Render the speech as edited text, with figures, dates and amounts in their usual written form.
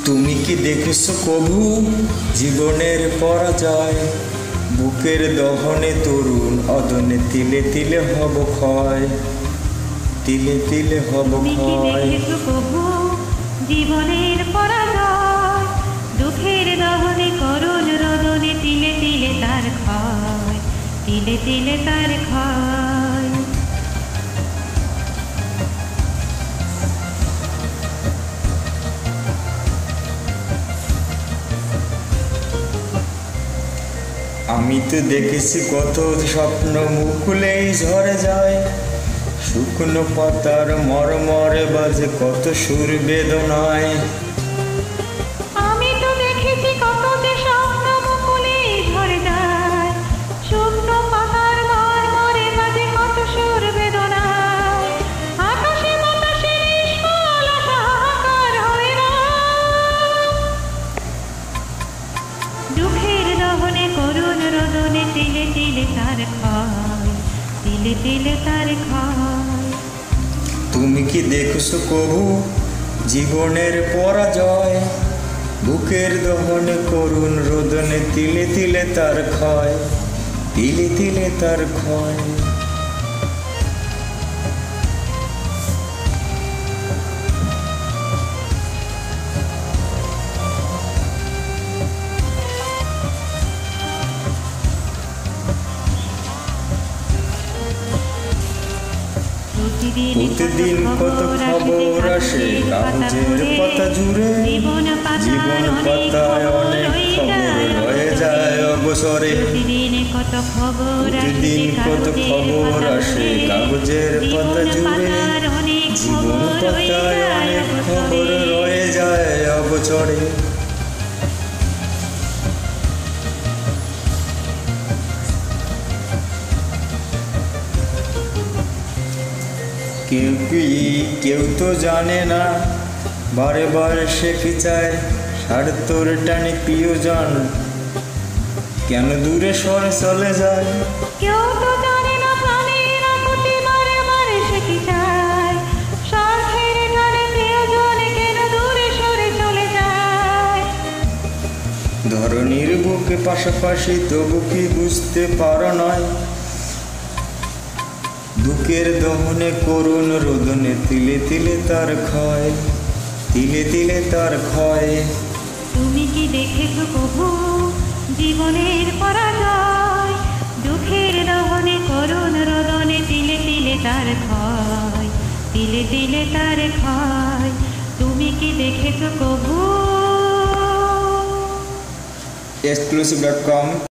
তুমি কি দেখেছো কভু জীবনের পরাজয়? বুকের দহনে তরুণ অদনে তিলে তিলে হব ক্ষয়, তিলে তিলে হব ক্ষয়। জীবনের পরাজয়, দুঃখের দহনে করুণ রোদনে তিলে তিলে তার ক্ষয়, তিলে তিলে তার ক্ষয়। আমি তো দেখেছি কত স্বপ্ন মুকুলেই ঝরে যায়, শুকনো পাতার মরমরে বাজে কত সুর বেদনায়। আমি তো দেখেছি কত যে স্বপ্ন মুকুলেই ঝরে যায়, শুকনো পাতার মরমরে বাজে কত সুর বেদনায়। আকাশে বাতাসে নিষ্ফল হাহাকার হয়ে রয়, দুঃখের দহনে করুণ রোদনে তিলে তিলে তার ক্ষয়, তিলে তিলে তার ক্ষয়। তুমি কি দেখছো কভু জীবনের পরাজয়? বুকের দহনে করুণ রোদনে তিলে তিলে তার ক্ষয়, তিলে তিলে তার ক্ষয়। প্রতিদিন কত খবর আসে কাগজের পাতা জুড়ে, জীবন পাতায় অনেক খবর রয়ে যায় অবসরে। প্রতিদিন কত খবর আসে কাগজের পাতা জুড়ে, জীবন পাতায় অনেক খবর রয়ে যায় অবসরে। কেউ তো জানে না, বারে বারে সে কি চায়, স্বার্থর টানে প্রিয়জন কেন দূরে সরে চলে যায়। কেউ তো জানে না প্রাণের আকুতি, বারে বারে সে কি চায়, স্বার্থের টানে প্রিয়জন কেন দূরে সরে চলে যায়। ধরনীর বুকে পাশাপাশি তবু কি বুঝতে পারো নয়, বুকের দহনে করুণ রোদনে তিলে তিলে তার ক্ষয়, তিলে তিলে তার ক্ষয়। তুমি কি দেখেছো কভু জীবনের পরাজয়? দুঃখের দহনে করুণ রোদনে তিলে তিলে তার ক্ষয়, তিলে তিলে তার ক্ষয়। তুমি কি দেখেছো কভু? exclusive.com